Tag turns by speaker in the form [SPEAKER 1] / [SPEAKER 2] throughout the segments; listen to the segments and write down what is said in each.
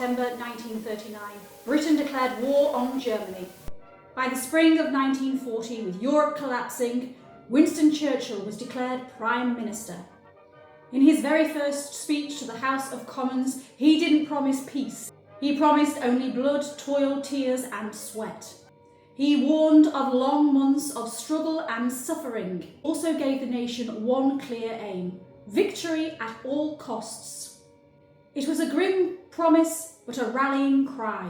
[SPEAKER 1] September 1939, Britain declared war on Germany. By the spring of 1940, with Europe collapsing, Winston Churchill was declared Prime Minister. In his very first speech to the House of Commons, he didn't promise peace. He promised only blood, toil, tears and sweat. He warned of long months of struggle and suffering. He also gave the nation one clear aim: victory at all costs. It was a grim promise, but a rallying cry.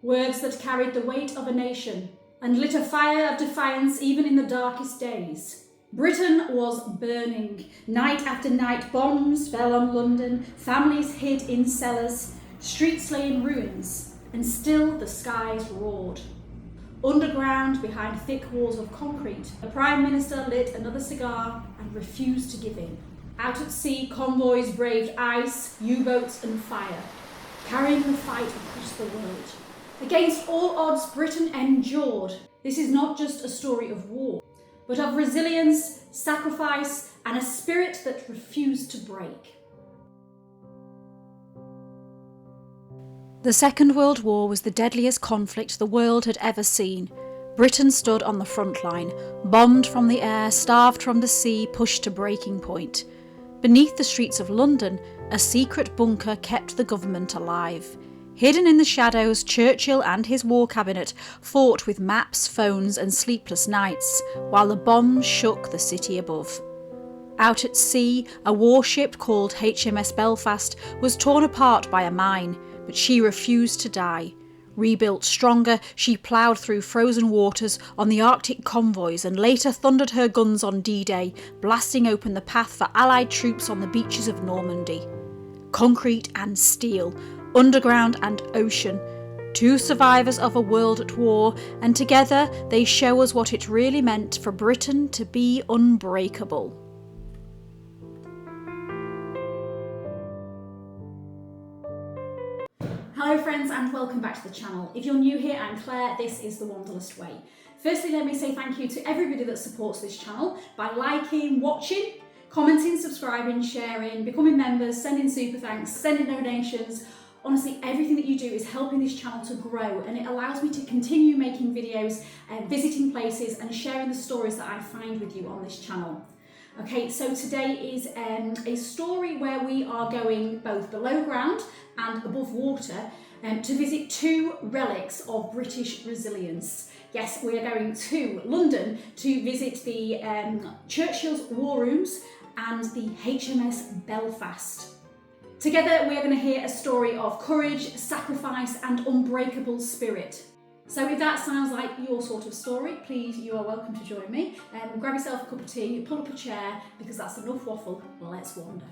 [SPEAKER 1] Words that carried the weight of a nation and lit a fire of defiance even in the darkest days. Britain was burning. Night after night, bombs fell on London, families hid in cellars, streets lay in ruins, and still the skies roared. Underground, behind thick walls of concrete, the Prime Minister lit another cigar and refused to give in. Out at sea, convoys braved ice, U-boats and fire, carrying the fight across the world. Against all odds, Britain endured. This is not just a story of war, but of resilience, sacrifice, and a spirit that refused to break.
[SPEAKER 2] The Second World War was the deadliest conflict the world had ever seen. Britain stood on the front line, bombed from the air, starved from the sea, pushed to breaking point. Beneath the streets of London, a secret bunker kept the government alive. Hidden in the shadows, Churchill and his war cabinet fought with maps, phones and sleepless nights, while the bombs shook the city above. Out at sea, a warship called HMS Belfast was torn apart by a mine, but she refused to die. Rebuilt stronger, she ploughed through frozen waters on the Arctic convoys and later thundered her guns on D-Day, blasting open the path for Allied troops on the beaches of Normandy. Concrete and steel, underground and ocean, two survivors of a world at war, and together they show us what it really meant for Britain to be unbreakable.
[SPEAKER 1] Hello friends and welcome back to the channel. If you're new here, I'm Claire, this is The Wanderlust Way. Firstly, let me say thank you to everybody that supports this channel by liking, watching, commenting, subscribing, sharing, becoming members, sending super thanks, sending donations. Honestly, everything that you do is helping this channel to grow, and it allows me to continue making videos, visiting places and sharing the stories that I find with you on this channel. Okay, so today is a story where we are going both below ground and above water to visit two relics of British resilience. Yes, we are going to London to visit the Churchill's War Rooms and the HMS Belfast. Together we are going to hear a story of courage, sacrifice and unbreakable spirit. So if that sounds like your sort of story, please, you are welcome to join me. Grab yourself a cup of tea, pull up a chair, because that's enough waffle, let's wander.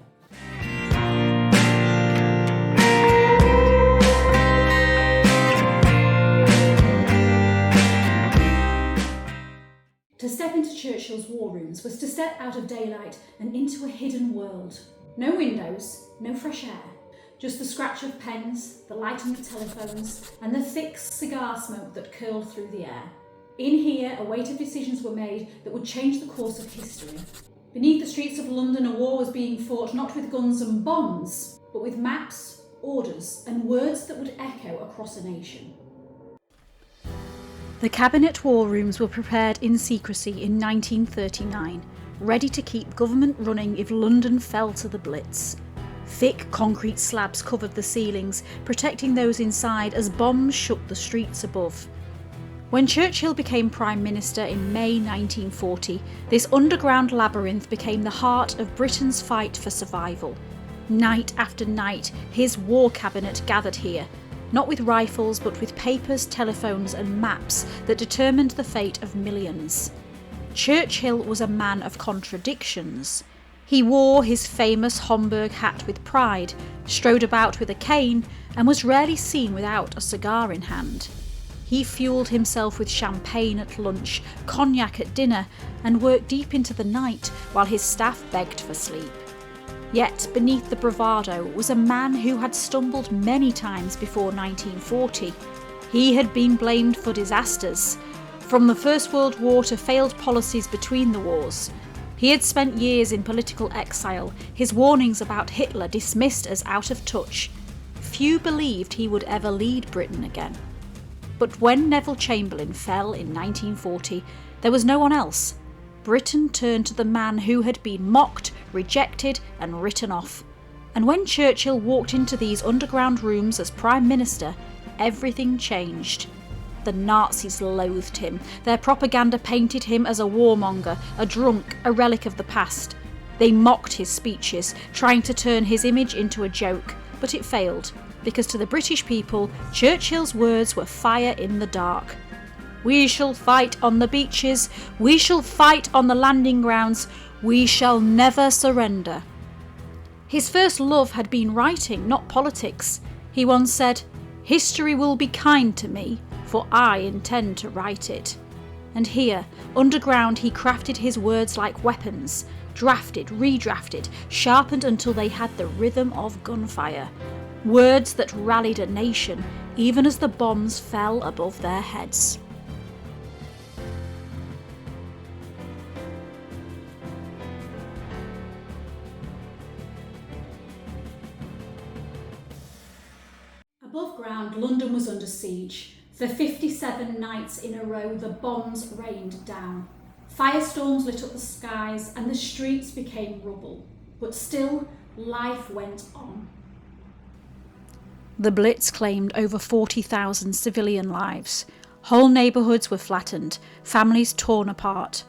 [SPEAKER 1] To step into Churchill's War Rooms was to step out of daylight and into a hidden world. No windows, no fresh air. Just the scratch of pens, the lighting of telephones, and the thick cigar smoke that curled through the air. In here, a weight of decisions were made that would change the course of history. Beneath the streets of London, a war was being fought not with guns and bombs, but with maps, orders, and words that would echo across a nation.
[SPEAKER 2] The Cabinet War Rooms were prepared in secrecy in 1939, ready to keep government running if London fell to the Blitz. Thick concrete slabs covered the ceilings, protecting those inside as bombs shook the streets above. When Churchill became Prime Minister in May 1940, this underground labyrinth became the heart of Britain's fight for survival. Night after night, his war cabinet gathered here, not with rifles but with papers, telephones and maps that determined the fate of millions. Churchill was a man of contradictions. He wore his famous Homburg hat with pride, strode about with a cane, and was rarely seen without a cigar in hand. He fuelled himself with champagne at lunch, cognac at dinner, and worked deep into the night while his staff begged for sleep. Yet beneath the bravado was a man who had stumbled many times before 1940. He had been blamed for disasters, from the First World War to failed policies between the wars. He had spent years in political exile, his warnings about Hitler dismissed as out of touch. few believed he would ever lead Britain again. But when Neville Chamberlain fell in 1940, there was no one else. Britain turned to the man who had been mocked, rejected and written off. And when Churchill walked into these underground rooms as Prime Minister, everything changed. The Nazis loathed him. Their propaganda painted him as a warmonger, a drunk, a relic of the past. They mocked his speeches, trying to turn his image into a joke, but it failed, because to the British people, Churchill's words were fire in the dark. We shall fight on the beaches, we shall fight on the landing grounds, we shall never surrender. His first love had been writing, not politics. He once said, "History will be kind to me, for I intend to write it." And here, underground, he crafted his words like weapons, drafted, redrafted, sharpened until they had the rhythm of gunfire. Words that rallied a nation, even as the bombs fell above their heads.
[SPEAKER 1] Above ground, London was under siege. For 57 nights in a row, the bombs rained down. Firestorms lit up the skies and the streets became rubble. But still, life went on.
[SPEAKER 2] The Blitz claimed over 40,000 civilian lives. Whole neighbourhoods were flattened, families torn apart.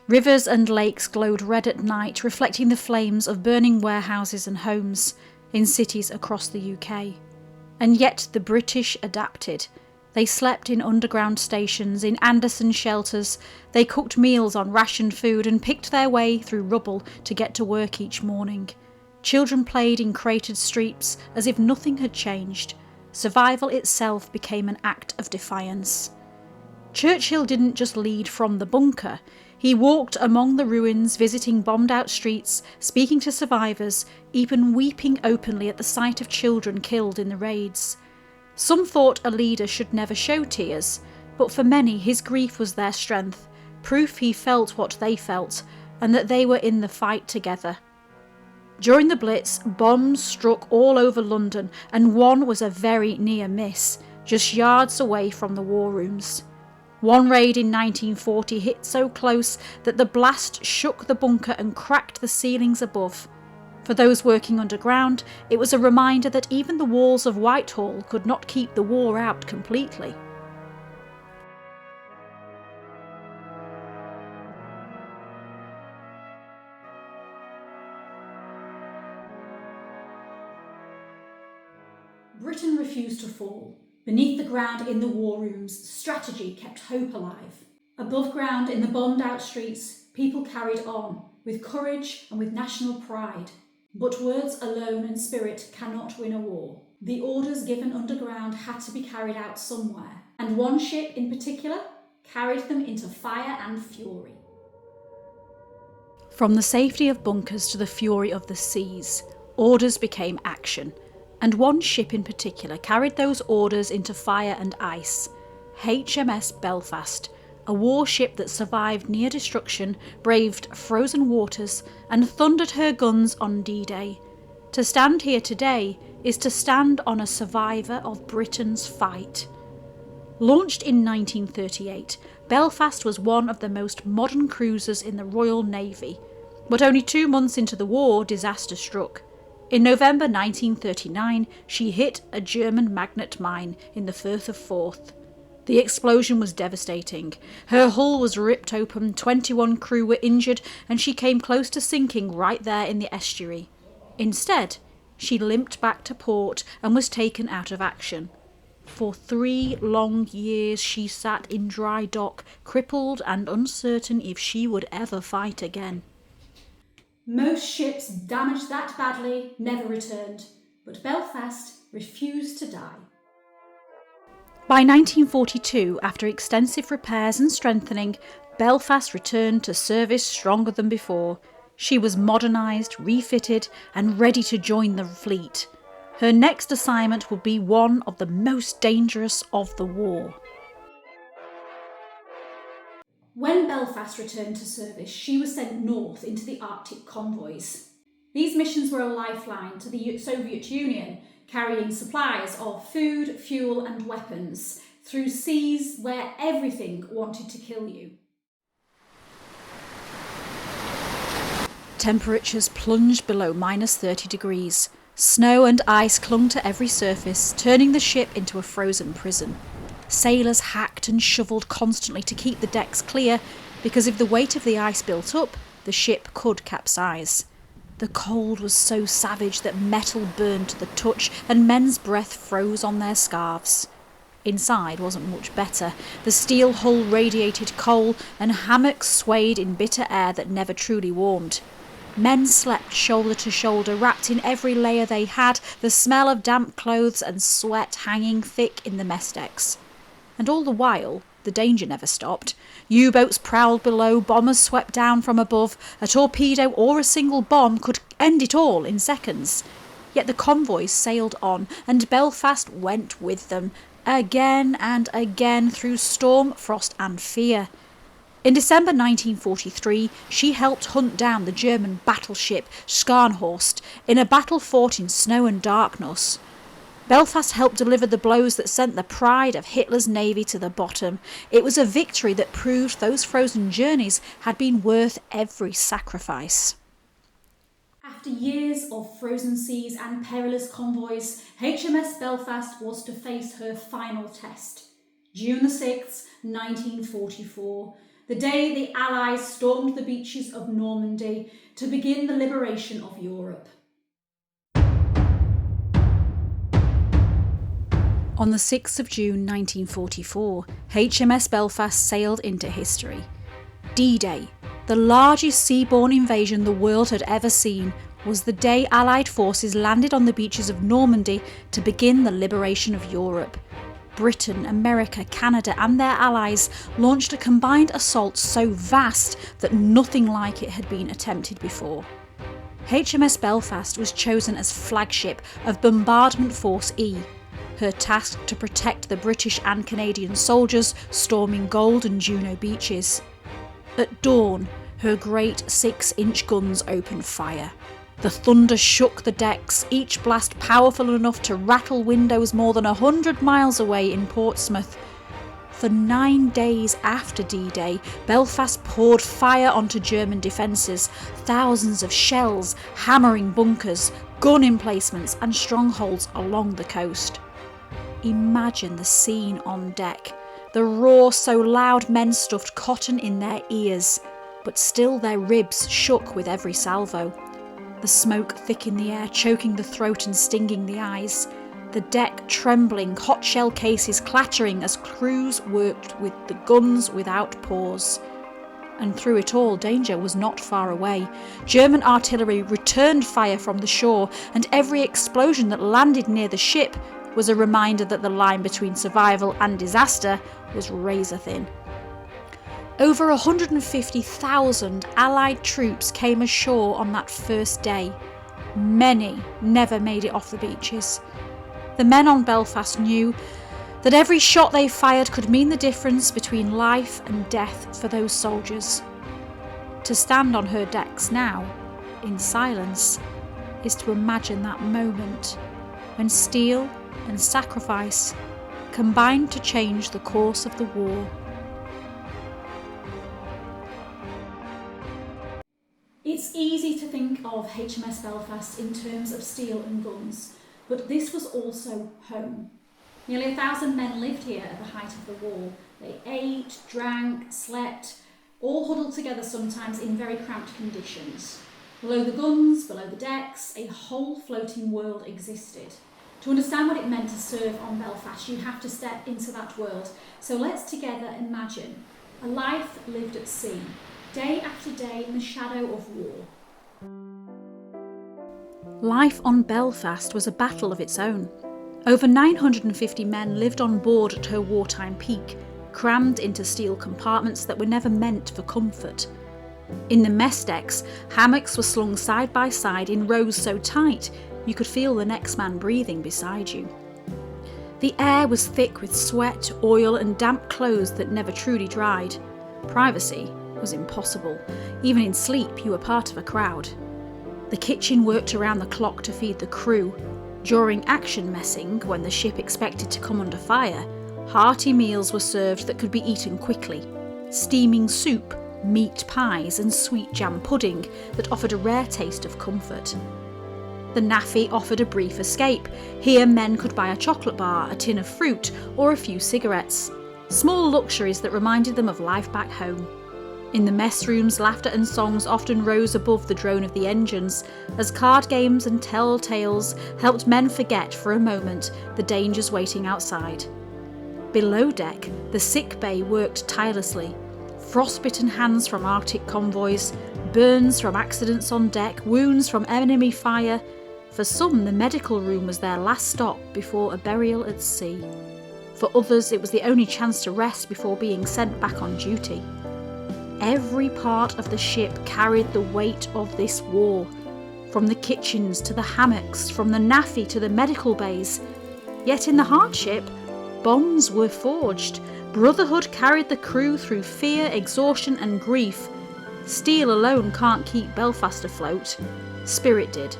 [SPEAKER 2] Rivers and lakes glowed red at night, reflecting the flames of burning warehouses and homes in cities across the UK. And yet the British adapted. They slept in underground stations, in Anderson shelters. They cooked meals on rationed food and picked their way through rubble to get to work each morning. Children played in cratered streets as if nothing had changed. Survival itself became an act of defiance. Churchill didn't just lead from the bunker. He walked among the ruins, visiting bombed-out streets, speaking to survivors, even weeping openly at the sight of children killed in the raids. Some thought a leader should never show tears, but for many his grief was their strength, proof he felt what they felt, and that they were in the fight together. During the Blitz, bombs struck all over London, and one was a very near miss, just yards away from the war rooms. One raid in 1940 hit so close that the blast shook the bunker and cracked the ceilings above. For those working underground, it was a reminder that even the walls of Whitehall could not keep the war out completely.
[SPEAKER 1] Britain refused to fall. Beneath the ground in the war rooms, strategy kept hope alive. Above ground in the bombed-out streets, people carried on, with courage and with national pride. But words alone and spirit cannot win a war. The orders given underground had to be carried out somewhere, and one ship in particular carried them into fire and fury.
[SPEAKER 2] From the safety of bunkers to the fury of the seas, orders became action. And one ship in particular carried those orders into fire and ice. HMS Belfast, a warship that survived near destruction, braved frozen waters, and thundered her guns on D-Day. To stand here today is to stand on a survivor of Britain's fight. Launched in 1938, Belfast was one of the most modern cruisers in the Royal Navy. But only 2 months into the war, disaster struck. In November 1939, she hit a German magnet mine in the Firth of Forth. The explosion was devastating. Her hull was ripped open, 21 crew were injured, and she came close to sinking right there in the estuary. Instead, she limped back to port and was taken out of action. For 3 long years she sat in dry dock, crippled and uncertain if she would ever fight again.
[SPEAKER 1] Most ships damaged that badly never returned, but Belfast refused to die.
[SPEAKER 2] By 1942, after extensive repairs and strengthening, Belfast returned to service stronger than before. She was modernised, refitted, and ready to join the fleet. Her next assignment would be one of the most dangerous of the war.
[SPEAKER 1] When Belfast returned to service, she was sent north into the Arctic convoys. These missions were a lifeline to the Soviet Union, carrying supplies of food, fuel and weapons through seas where everything wanted to kill you.
[SPEAKER 2] Temperatures plunged below -30 degrees. Snow and ice clung to every surface, turning the ship into a frozen prison. Sailors hacked and shovelled constantly to keep the decks clear, because if the weight of the ice built up, the ship could capsize. The cold was so savage that metal burned to the touch and men's breath froze on their scarves. Inside wasn't much better. The steel hull radiated coal and hammocks swayed in bitter air that never truly warmed. Men slept shoulder to shoulder, wrapped in every layer they had, the smell of damp clothes and sweat hanging thick in the mess decks. And all the while, the danger never stopped. U-boats prowled below, bombers swept down from above. A torpedo or a single bomb could end it all in seconds. Yet the convoys sailed on, and Belfast went with them, again and again through storm, frost and fear. In December 1943, she helped hunt down the German battleship Scharnhorst in a battle fought in snow and darkness. Belfast helped deliver the blows that sent the pride of Hitler's navy to the bottom. It was a victory that proved those frozen journeys had been worth every sacrifice.
[SPEAKER 1] After years of frozen seas and perilous convoys, HMS Belfast was to face her final test. June the 6th, 1944, the day the Allies stormed the beaches of Normandy to begin the liberation of Europe.
[SPEAKER 2] On the 6th of June 1944, HMS Belfast sailed into history. D-Day, the largest seaborne invasion the world had ever seen, was the day Allied forces landed on the beaches of Normandy to begin the liberation of Europe. Britain, America, Canada and their allies launched a combined assault so vast that nothing like it had been attempted before. HMS Belfast was chosen as flagship of Bombardment Force E, her task to protect the British and Canadian soldiers storming Gold and Juno beaches. At dawn, her great 6-inch guns opened fire. The thunder shook the decks, each blast powerful enough to rattle windows more than 100 miles away in Portsmouth. For 9 days after D-Day, Belfast poured fire onto German defences, thousands of shells hammering bunkers, gun emplacements and strongholds along the coast. Imagine the scene on deck. The roar so loud men stuffed cotton in their ears, but still their ribs shook with every salvo. The smoke thick in the air, choking the throat and stinging the eyes. The deck trembling, hot shell cases clattering as crews worked with the guns without pause. And through it all, danger was not far away. German artillery returned fire from the shore, and every explosion that landed near the ship was a reminder that the line between survival and disaster was razor thin. Over 150,000 Allied troops came ashore on that first day. Many never made it off the beaches. The men on Belfast knew that every shot they fired could mean the difference between life and death for those soldiers. To stand on her decks now, in silence, is to imagine that moment when steel and sacrifice combined to change the course of the war.
[SPEAKER 1] It's easy to think of HMS Belfast in terms of steel and guns, but this was also home. Nearly 1,000 men lived here at the height of the war. They ate, drank, slept, all huddled together sometimes in very cramped conditions. Below the guns, below the decks, a whole floating world existed. To understand what it meant to serve on Belfast, you have to step into that world. So let's together imagine a life lived at sea, day after day in the shadow of war.
[SPEAKER 2] Life on Belfast was a battle of its own. Over 950 men lived on board at her wartime peak, crammed into steel compartments that were never meant for comfort. In the mess decks, hammocks were slung side by side in rows so tight you could feel the next man breathing beside you. The air was thick with sweat, oil and damp clothes that never truly dried. Privacy was impossible. Even in sleep you were part of a crowd. The kitchen worked around the clock to feed the crew. During action messing, when the ship expected to come under fire, hearty meals were served that could be eaten quickly. Steaming soup, meat pies and sweet jam pudding that offered a rare taste of comfort. The naffy offered a brief escape. Here men could buy a chocolate bar, a tin of fruit or a few cigarettes. Small luxuries that reminded them of life back home. In the mess rooms, laughter and songs often rose above the drone of the engines, as card games and tell-tales helped men forget for a moment the dangers waiting outside. Below deck, the sick bay worked tirelessly. Frostbitten hands from Arctic convoys, burns from accidents on deck, wounds from enemy fire. For some, the medical room was their last stop before a burial at sea. For others, it was the only chance to rest before being sent back on duty. Every part of the ship carried the weight of this war, from the kitchens to the hammocks, from the naffy to the medical bays. Yet in the hardship, bonds were forged. Brotherhood carried the crew through fear, exhaustion and grief. Steel alone can't keep Belfast afloat. Spirit did.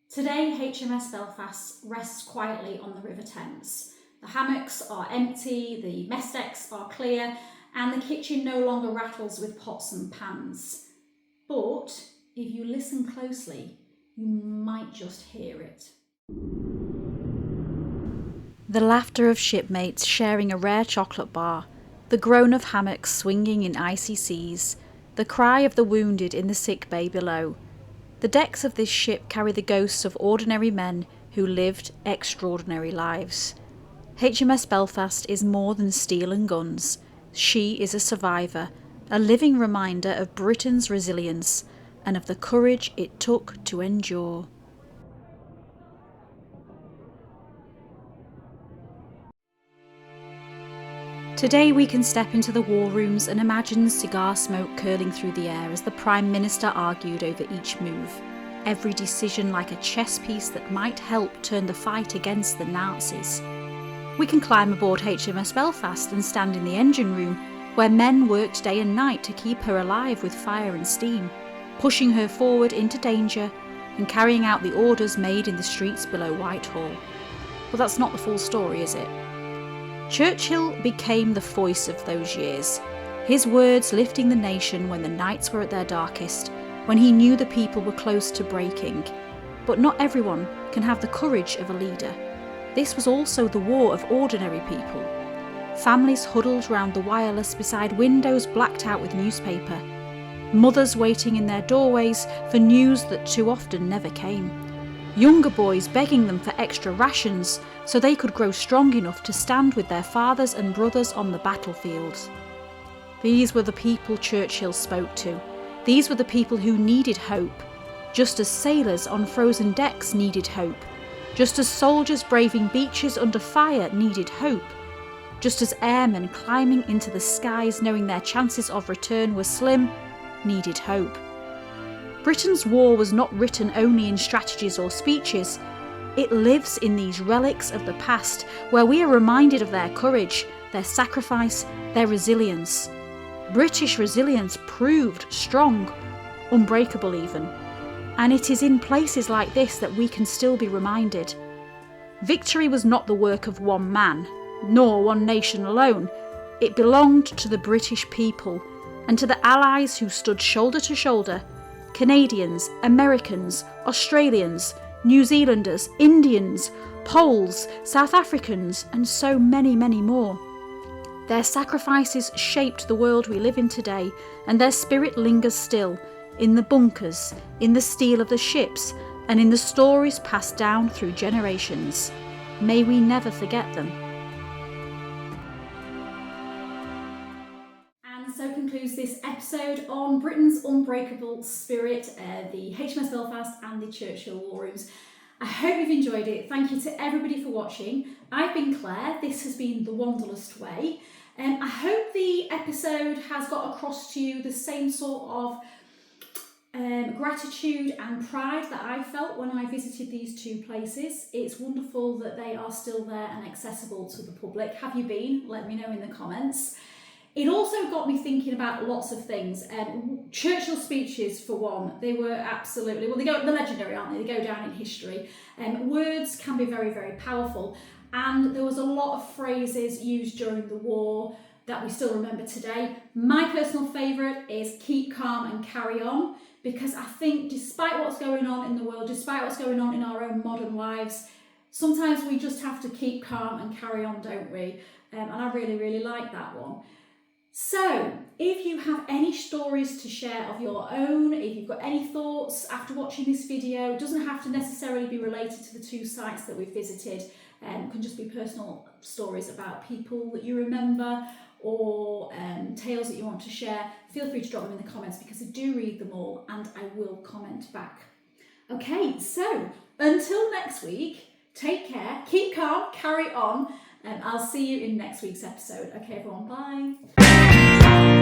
[SPEAKER 1] Today, HMS Belfast rests quietly on the River Thames. The hammocks are empty, the mess decks are clear, and the kitchen no longer rattles with pots and pans. But if you listen closely, you might just hear it.
[SPEAKER 2] The laughter of shipmates sharing a rare chocolate bar, the groan of hammocks swinging in icy seas, the cry of the wounded in the sick bay below. The decks of this ship carry the ghosts of ordinary men who lived extraordinary lives. HMS Belfast is more than steel and guns. She is a survivor, a living reminder of Britain's resilience and of the courage it took to endure. Today we can step into the war rooms and imagine cigar smoke curling through the air as the Prime Minister argued over each move. Every decision like a chess piece that might help turn the fight against the Nazis. We can climb aboard HMS Belfast and stand in the engine room, where men worked day and night to keep her alive with fire and steam, pushing her forward into danger and carrying out the orders made in the streets below Whitehall. But that's not the full story, is it? Churchill became the voice of those years, his words lifting the nation when the nights were at their darkest, when he knew the people were close to breaking. But not everyone can have the courage of a leader. This was also the war of ordinary people. Families huddled round the wireless beside windows blacked out with newspaper. Mothers waiting in their doorways for news that too often never came. Younger boys begging them for extra rations so they could grow strong enough to stand with their fathers and brothers on the battlefield. These were the people Churchill spoke to. These were the people who needed hope, just as sailors on frozen decks needed hope. Just as soldiers braving beaches under fire needed hope, just as airmen climbing into the skies knowing their chances of return were slim, needed hope. Britain's war was not written only in strategies or speeches. It lives in these relics of the past, where we are reminded of their courage, their sacrifice, their resilience. British resilience proved strong, unbreakable even. And it is in places like this that we can still be reminded. Victory was not the work of one man, nor one nation alone. It belonged to the British people and to the Allies who stood shoulder to shoulder. Canadians, Americans, Australians, New Zealanders, Indians, Poles, South Africans, and so many, many more. Their sacrifices shaped the world we live in today, and their spirit lingers still, in the bunkers, in the steel of the ships, and in the stories passed down through generations. May we never forget them.
[SPEAKER 1] And so concludes this episode on Britain's unbreakable spirit, the HMS Belfast and the Churchill War Rooms. I hope you've enjoyed it. Thank you to everybody for watching. I've been Claire. This has been The Wanderlust Way. I hope the episode has got across to you the same sort of gratitude and pride that I felt when I visited these two places. It's wonderful that they are still there and accessible to the public. Have you been? Let me know in the comments. It also got me thinking about lots of things. Churchill speeches, for one, they were absolutely, well, they're legendary, aren't they? They go down in history. Words can be very, very powerful. And there was a lot of phrases used during the war that we still remember today. My personal favourite is keep calm and carry on, because I think despite what's going on in the world, despite what's going on in our own modern lives, sometimes we just have to keep calm and carry on, don't we? And I really, really like that one. So, if you have any stories to share of your own, if you've got any thoughts after watching this video, it doesn't have to necessarily be related to the 2 sites that we've visited. It can just be personal stories about people that you remember, or tales that you want to share. Feel free to drop them in the comments, because I do read them all and I will comment back. Okay, so until next week, take care, keep calm, carry on, and I'll see you in next week's episode. Okay everyone, bye.